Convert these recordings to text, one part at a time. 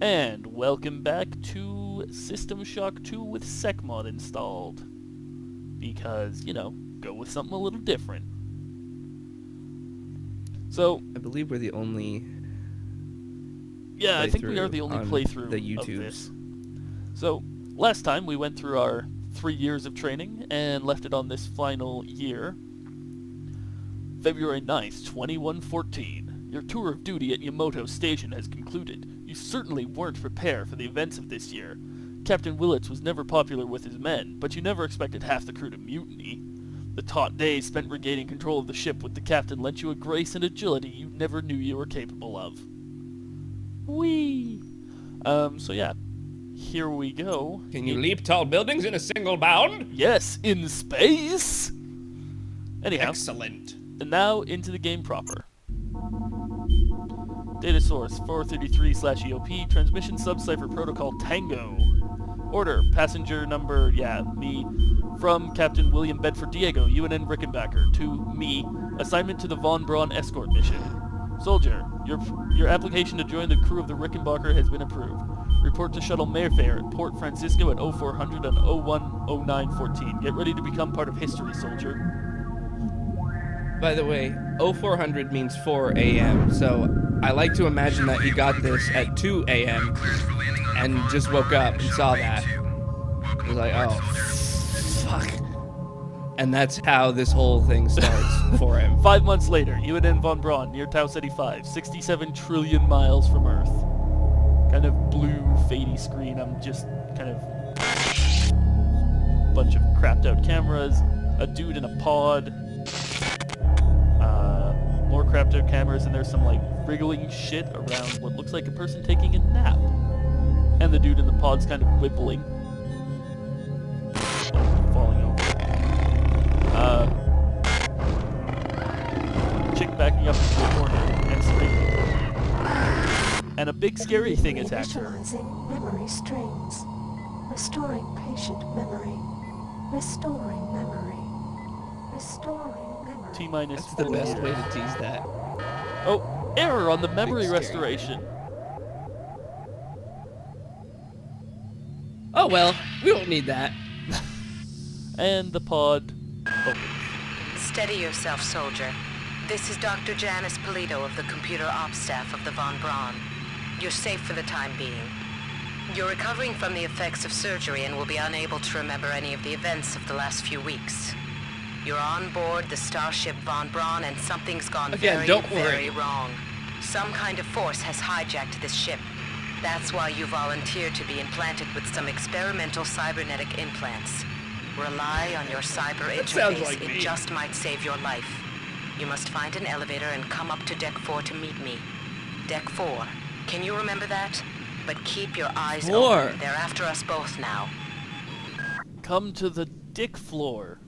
And welcome back to System Shock 2 with SecMod installed. Because, you know, go with something a little different. So, I believe we're the only yeah, I think we are the only playthrough the of YouTubes. this. So, last time we went through our 3 years of training and left it on this final year. February 9th, 2114. Your tour of duty at Yamato Station has concluded. You certainly weren't prepared for the events of this year. Captain Willits was never popular with his men, but you never expected half the crew to mutiny. The taut days spent regaining control of the ship with the captain lent you a grace and agility you never knew you were capable of. Whee! So yeah, here we go. Can you leap tall buildings in a single bound? Yes, in space! Anyhow. Excellent. And now into the game proper. Data source 433/EOP, transmission subcipher protocol Tango. Order, passenger number, me, from Captain William Bedford Diego, UNN Rickenbacker, to me, assignment to the VonBraun escort mission. Soldier, your application to join the crew of the Rickenbacker has been approved. Report to Shuttle Mayfair at Port Francisco at 0400 on 010914. Get ready to become part of history, soldier. By the way, 0400 means 4 a.m., so I like to imagine that he got this at 2 a.m. and just woke up and saw that. He was like, oh, fuck. And that's how this whole thing starts for him. 5 months later, UNN VonBraun, near Tau Ceti 5, 67 trillion miles from Earth. Kind of blue, fadey screen. I'm just kind of... bunch of crapped out cameras, a dude in a pod, more crapped out cameras, and there's some like wriggling shit around what looks like a person taking a nap. And the dude in the pod's kind of whippling. Falling over. Chick backing up into the corner and screaming. And a big scary thing attacked her. Initializing memory streams. Restoring patient memory. Restoring memory. Restoring memory. T-minus That's the best way to tease that. Oh, error on the memory Big scary. restoration. Oh well, we don't need that. And the pod opens. Steady yourself, soldier. This is Dr. Janice Polito of the computer ops staff of the VonBraun. You're safe for the time being. You're recovering from the effects of surgery and will be unable to remember any of the events of the last few weeks. You're on board the starship VonBraun and something's gone very wrong. Some kind of force has hijacked this ship. That's why you volunteered to be implanted with some experimental cybernetic implants. Rely on your cyber interface. Like it just might save your life. You must find an elevator and come up to Deck 4 to meet me. Deck 4. Can you remember that? But keep your eyes open. They're after us both now. Come to the dick floor.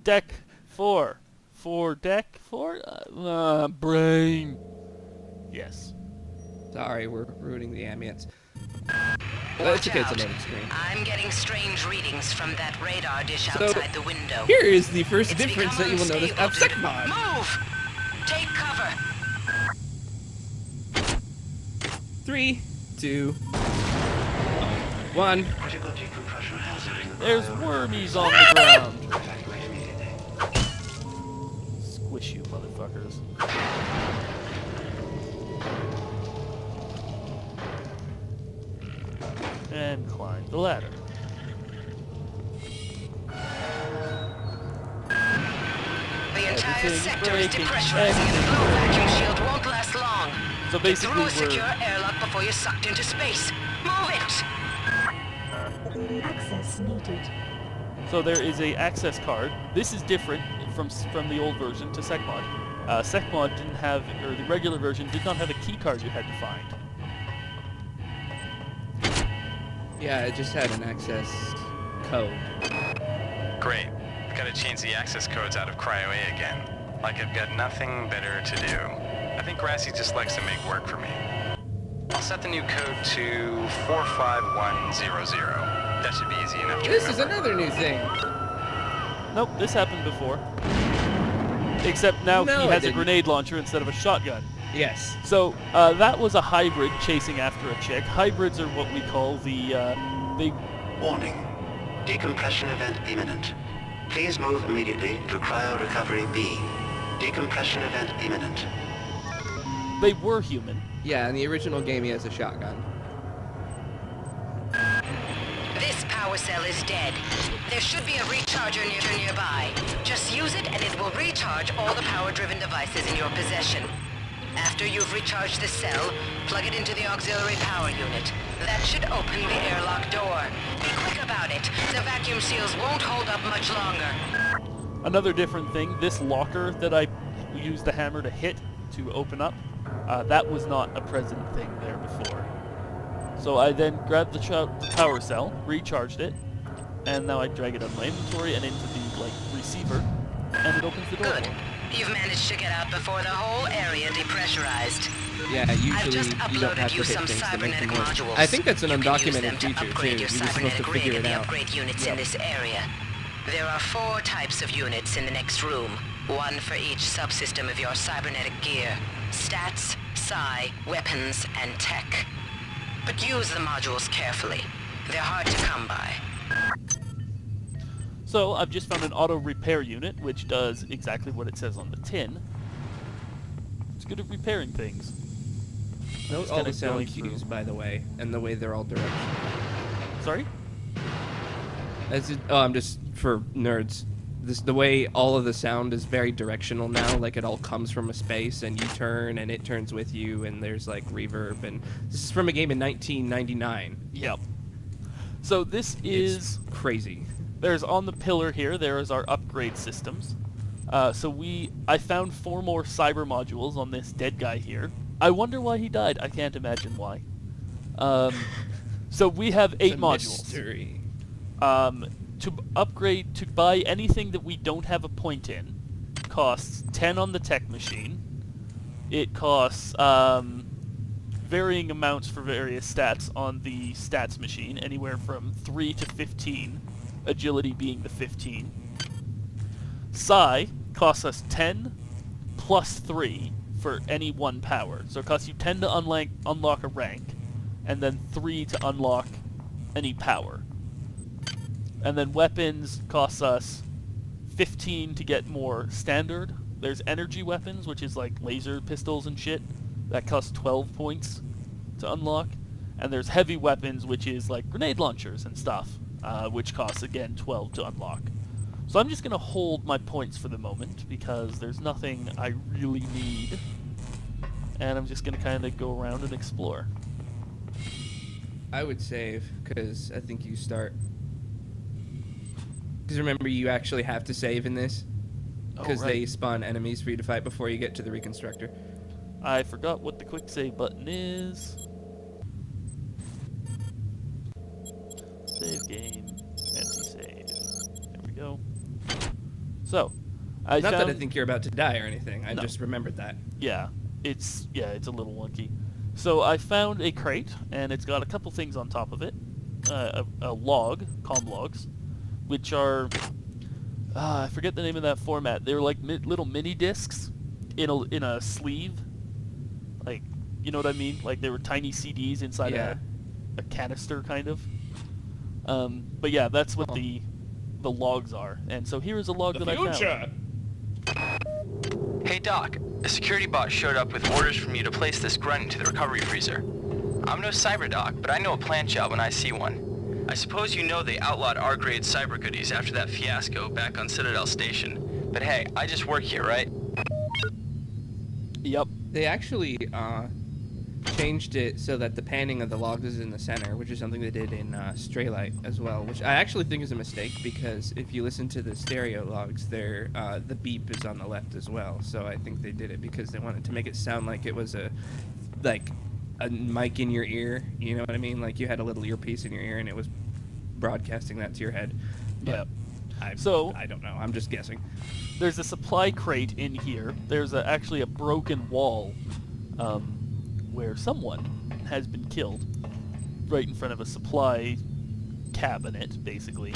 Deck 4. For deck 4? Brain. Yes. Sorry, we're ruining the ambience. But it's okay, it's a loading screen. I'm getting strange readings from that radar dish outside the window. Here is the first It's difference that become you will notice of unstable. SecMod. Move! Take cover! 3, 2, 1. There's wormies on the ground. Squish you, motherfuckers. And climb the ladder. The entire Everything is sector is breaking. depressurizing and the blow vacuum shield won't last long. So Get basically through a we're... secure airlock before you're sucked into space. Move it! Access needed. So there is a access card. This is different from the old version to SecMod. SecMod didn't have, or the regular version did not have a key card you had to find. Yeah, it just had an access code. Great. Gotta change the access codes out of Cryo A again. Like I've got nothing better to do. I think Grassy just likes to make work for me. I'll set the new code to 45100. That should be easy enough to This remember. is another new thing. Nope, this happened before. Except now No, he it has a didn't. grenade launcher instead of a shotgun. Yes. So that was a hybrid chasing after a chick. Hybrids are what we call the they Warning. Decompression event imminent. Please move immediately to cryo recovery B. Decompression event imminent. they were human. Yeah, in the original game he has a shotgun. This power cell is dead. There should be a recharger nearby. Just use it and it will recharge all the power-driven devices in your possession. After you've recharged the cell, plug it into the auxiliary power unit. That should open the airlock door. Be quick about it. The vacuum seals won't hold up much longer. Another different thing, this locker that I used the hammer to hit to open up, that was not a present thing there before. So I then grabbed the power cell, recharged it, and now I drag it out of my inventory and into the receiver, and it opens the door. Good. You've managed to get out before the whole area depressurized. Yeah, I've usually just you don't have uploaded to you hit some things to make them cybernetic work. modules. I think that's an You can use undocumented them to feature too. upgrade You're your just supposed to cybernetic rig figure in it the out. upgrade units in this area. There are 4 types of units in the next room. 1 for each subsystem of your cybernetic gear. Stats, psi, weapons, and tech. But use the modules carefully. They're hard to come by. So I've just found an auto repair unit, which does exactly what it says on the tin. It's good at repairing things. Note Just all kinda the sound going cues, through. by the way, and the way they're all directional. Sorry? I'm just for nerds. The way all of the sound is very directional now, like it all comes from a space, and you turn, and it turns with you, and there's like reverb, and this is from a game in 1999. Yep. So this is... It's crazy. There's on the pillar here, there is our upgrade systems. I found 4 more cyber modules on this dead guy here. I wonder why he died. I can't imagine why. So we have 8 It's a modules. mystery. To upgrade, to buy anything that we don't have a point in, costs 10 on the tech machine. It costs varying amounts for various stats on the stats machine, anywhere from 3 to 15, agility being the 15. Psi costs us 10 plus 3 for any 1 power. So it costs you 10 to unlock a rank, and then 3 to unlock any power. And then weapons costs us 15 to get more standard. There's energy weapons, which is like laser pistols and shit. That costs 12 points to unlock. And there's heavy weapons, which is like grenade launchers and stuff, which costs, again, 12 to unlock. So I'm just going to hold my points for the moment, because there's nothing I really need. And I'm just going to kind of go around and explore. I would save, because I think you start... Because remember, you actually have to save in this. Because they spawn enemies for you to fight before you get to the reconstructor. I forgot what the quick save button is. Save game, anti-save. There we go. So, Not that I think you're about to die or anything. I No. just remembered that. Yeah, it's a little wonky. So I found a crate, and it's got a couple things on top of it. A log, comm logs, which are I forget the name of that format. They were like little mini discs in a sleeve. Like, you know what I mean? Like they were tiny CDs inside a canister, kind of. But yeah, that's what the logs are. And so here's a log that I found. Hey Doc, a security bot showed up with orders from you to place this grunt into the recovery freezer. I'm no cyber doc, but I know a plant job when I see one. I suppose you know they outlawed R-grade cyber goodies after that fiasco back on Citadel Station. But hey, I just work here, right? Yep. They actually changed it so that the panning of the logs is in the center, which is something they did in Straylight as well, which I actually think is a mistake, because if you listen to the stereo logs, there the beep is on the left as well. So I think they did it because they wanted to make it sound like it was a mic in your ear. You know what I mean? Like you had a little earpiece in your ear and it was broadcasting that to your head. But I don't know. I'm just guessing. There's a supply crate in here. There's actually a broken wall where someone has been killed right in front of a supply cabinet, basically.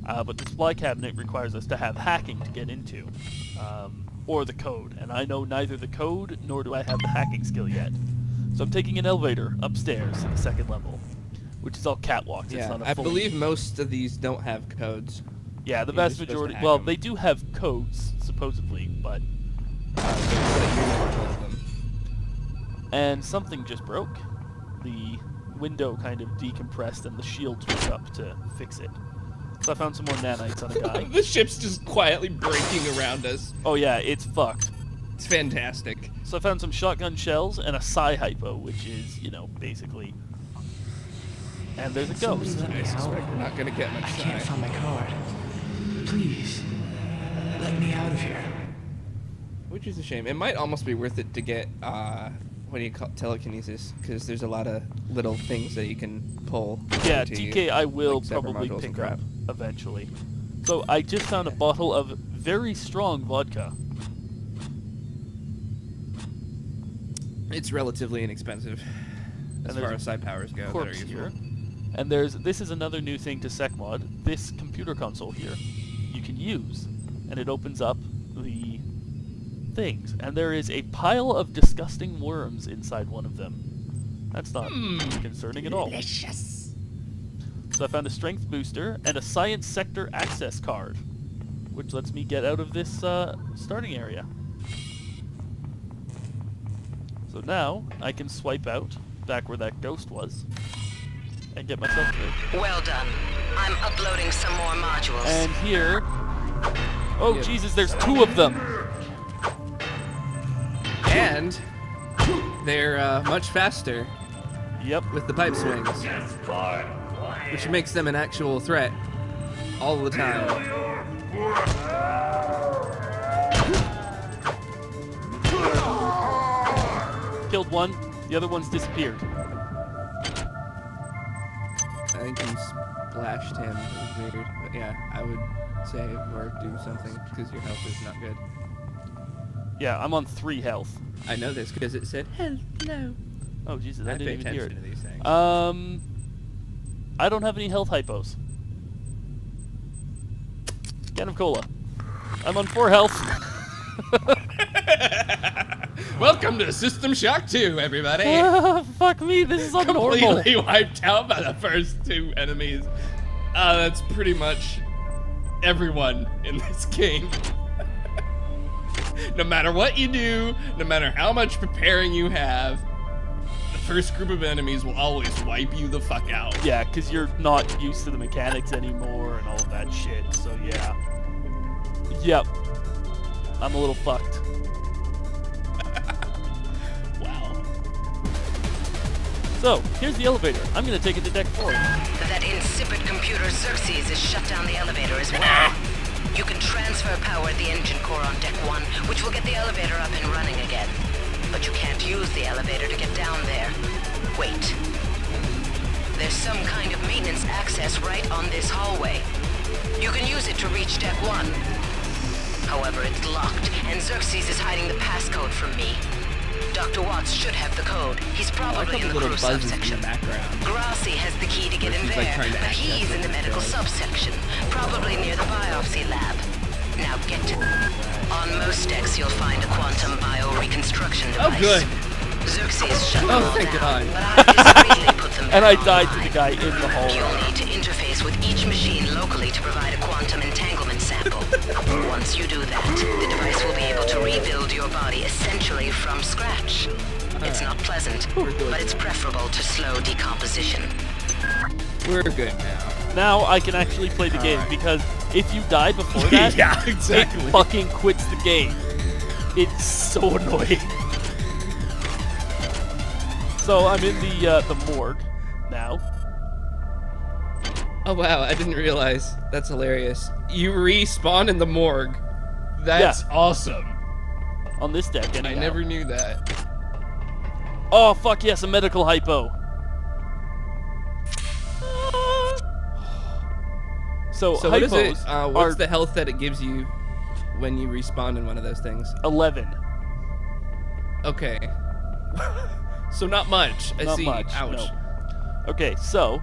But the supply cabinet requires us to have hacking to get into. or the code, and I know neither the code nor do I have the hacking skill yet. So I'm taking an elevator upstairs to the second level, which is all catwalks. It's Yeah, not a I full... believe most of these don't have codes. Yeah, the You're vast just supposed to majority... hack Well, 'em. they do have codes, supposedly, but... And something just broke. The window kind of decompressed and the shields went up to fix it. So I found some more nanites on a guy. The ship's just quietly breaking around us. Oh yeah, it's fucked. It's fantastic. So I found some shotgun shells and a psi-hypo, which is, you know, basically... And there's a ghost. Let me I suspect out. we're not gonna get much I can't time. find my card. Please, let me out of here. Which is a shame. It might almost be worth it to get, what do you call telekinesis? Because there's a lot of little things that you can pull. Yeah, into you, TK I will like separate probably modules pick and up crap. eventually. So I just found a bottle of very strong vodka. It's relatively inexpensive as there's far as side powers go. That are Corpse useful. here. And this is another new thing to SecMod. This computer console here, you can use, and it opens up the things. And there is a pile of disgusting worms inside one of them. That's not concerning at all. Delicious. So I found a strength booster and a science sector access card, which lets me get out of this starting area. So now I can swipe out back where that ghost was and get myself through. Well done. I'm uploading some more modules. And here, oh Yep. Jesus, there's 2 of them. And they're much faster Yep. with the pipe swings, which makes them an actual threat all the time. Killed one. The other one's disappeared. I think you splashed him. It was weird. But yeah, I would save or do something because your health is not good. Yeah, I'm on 3 health. I know this because it said hello. Oh Jesus, I I pay didn't even hear attention to it. these things. I don't have any health hypos. Can of cola. I'm on 4 health. Welcome to System Shock 2, everybody. Fuck me, this is abnormal. Completely wiped out by the first 2 enemies. That's pretty much everyone in this game. No matter what you do, no matter how much preparing you have, the first group of enemies will always wipe you the fuck out. Yeah, because you're not used to the mechanics anymore and all of that shit, so yeah. Yep. I'm a little fucked. Wow. So, here's the elevator. I'm gonna take it to deck 4. That insipid computer Xerxes has shut down the elevator as well. You can transfer power at the engine core on deck 1, which will get the elevator up and running again. But you can't use the elevator to get down there. Wait. There's some kind of maintenance access right on this hallway. You can use it to reach deck 1. However, it's locked, and Xerxes is hiding the passcode from me. Dr. Watts should have the code. He's I probably like in the the little crew buzzes in subsection. the background. Grassi has the key to get in She's, there, like, trying to but access he's in the it, medical so- subsection, probably near the biopsy lab. Now get to... On most decks, you'll find a quantum bioreconstruction device. Oh, good. Xerxes shut Oh, them all thank down, God. but I discreetly put them And I back died to the online. guy in the hallway. You'll need to interface with each machine locally to provide a quantum entanglement sample. Once you do that, the device will be able to rebuild your body essentially from scratch. It's not pleasant, but it's preferable to slow decomposition. We're good now. Now I can actually play the game, Alright. because if you die before that, Yeah, exactly. it fucking quits the game. It's so annoying. So I'm in the morgue now. Oh wow, I didn't realize. That's hilarious. You respawn in the morgue. That's awesome. On this deck, anyhow. I never knew that. Oh, fuck yes, a medical hypo. So So what is it? hypos are What's the health that it gives you when you respawn in one of those things? 11. Okay. So not much. I Not see. much, Ouch. no. Okay, so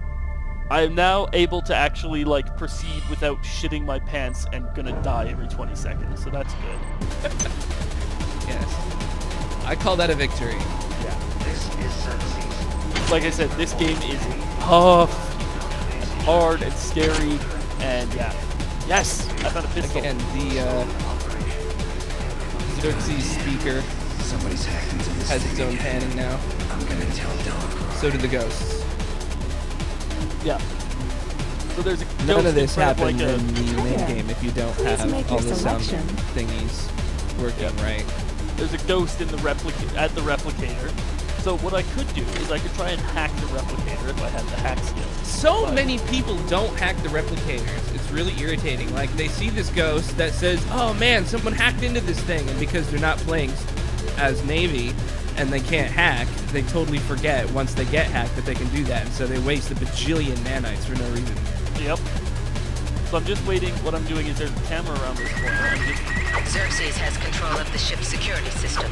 I am now able to actually, like, proceed without shitting my pants and gonna die every 20 seconds, so that's good. Yes. I call that a victory. This is Xerxes. Like I said, this game is tough, hard, and scary, and yeah. Yes! I found a pistol. Again, the Xerxes speaker Somebody's hacked into this has its thing own again. panning now. I'm gonna tell Delacroix. So do the ghosts. Yeah. So there's a None ghost of this in front of, happens like, in the main game if you don't have all the sound selection. thingies working right. There's a ghost in the at the replicator. So what I could do is I could try and hack the replicator if I had the hack skill. So But- many people don't hack the replicators. It's really irritating. Like, they see this ghost that says, oh man, someone hacked into this thing. And because they're not playing as Navy and they can't hack, they totally forget once they get hacked that they can do that. And so they waste a bajillion nanites for no reason. Yep. So I'm just waiting. What I'm doing is there's a camera around this corner. I'm just Xerxes has control of the ship's security system.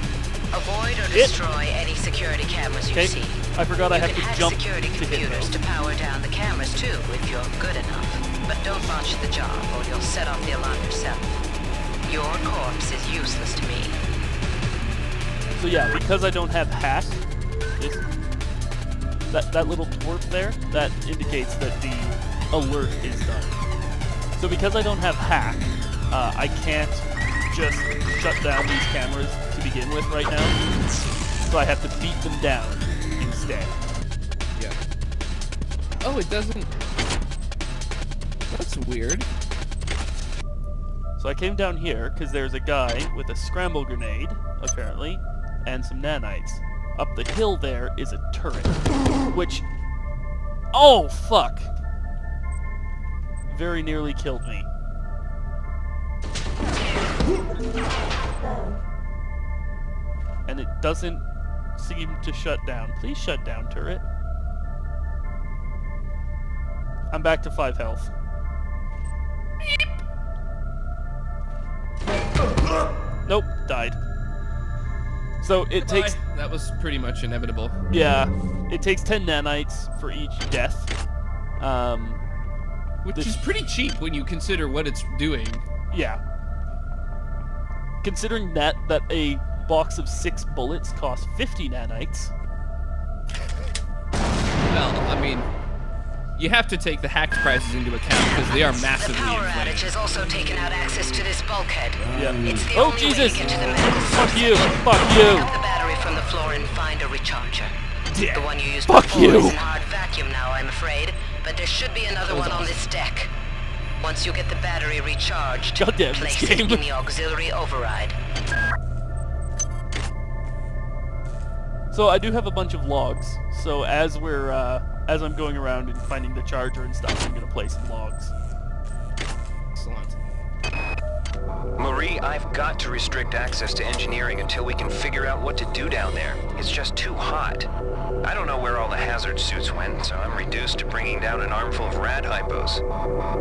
Avoid or It- destroy any security cameras you okay. see. I forgot I You have can to hack jump security to hit computers to those. power down the cameras too, if you're good enough. But don't botch the job, or you'll set off the alarm yourself. Your corpse is useless to me. So yeah, because I don't have hack, this that little dwarf there, that indicates that the alert is done. So because I don't have hack, I can't just shut down these cameras to begin with right now. So I have to beat them down instead. Yeah. Oh, it doesn't... That's weird. So I came down here because there's a guy with a scramble grenade, apparently, and some nanites. Up the hill there is a turret, which... Oh, fuck! Very nearly killed me. And it doesn't seem to shut down. Please shut down, turret. I'm back to 5 health. Nope, died. So it takes, That was pretty much inevitable. yeah, it takes 10 nanites for each death. Which This- is pretty cheap when you consider what it's doing. Yeah. Considering that a box of 6 bullets costs 50 nanites. Well, I mean, you have to take the hacked prices into account because they are The massively power inflated. outage has also taken out access to this bulkhead. Yeah. It's the Oh, only Jesus! way to get to the medical Fuck source you! section. Fuck Pick you! up the battery from the floor and find a recharger. Yeah. The one you used Fuck before you. is in hard vacuum now, I'm afraid, but there should be another one on this deck. Once you get the battery recharged, Goddamn, this place it game. in the auxiliary override. So I do have a bunch of logs. So as I'm going around and finding the charger and stuff, I'm gonna play some logs. Excellent. Marie, I've got to restrict access to engineering until we can figure out what to do down there. It's just too hot. I don't know where all the hazard suits went, so I'm reduced to bringing down an armful of rad hypos.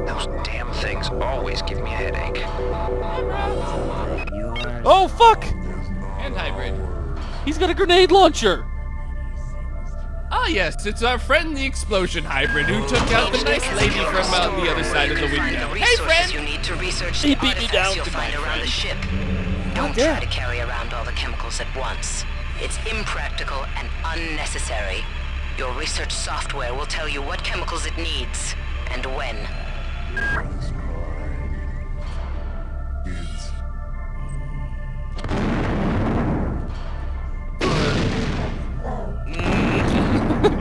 Those damn things always give me a headache. Oh fuck! And hybrid. He's got a grenade launcher. Ah, yes, it's our friend the explosion hybrid who took out the nice lady from the other side of the Find window. the Hey, resources friend! you need to research He the beat me artifacts down you'll to find my around the ship. Don't damn. try to carry around all the chemicals at once. It's impractical and unnecessary. Your research software will tell you what chemicals it needs and when.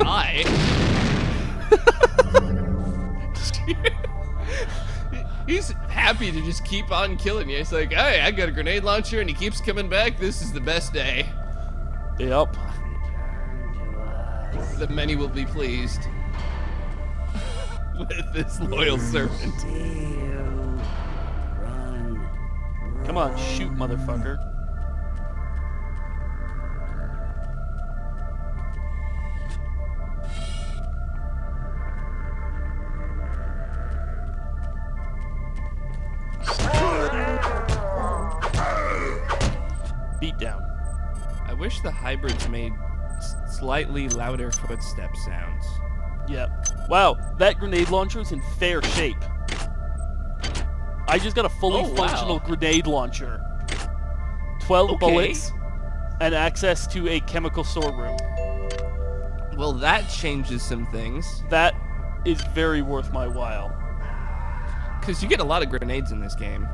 I. He's happy to just keep on killing you. It's like, hey, I got a grenade launcher and he keeps coming back. This is the best day. Yep. The many will be pleased with this loyal servant. Come on, shoot, motherfucker. Beat down. I wish the hybrids made slightly louder footstep sounds. Yep. Wow, that grenade launcher is in fair shape. I just got a fully Oh, wow. functional grenade launcher. 12 Okay. bullets, and access to a chemical storeroom. Well, that changes some things. That is very worth my while. Because you get a lot of grenades in this game.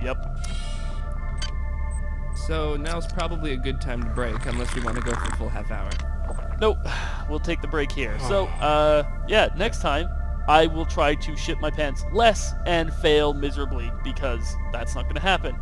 Yep. So now's probably a good time to break, unless we want to go for the full half hour. Nope. We'll take the break here. So, yeah, next time, I will try to shit my pants less and fail miserably, because that's not going to happen.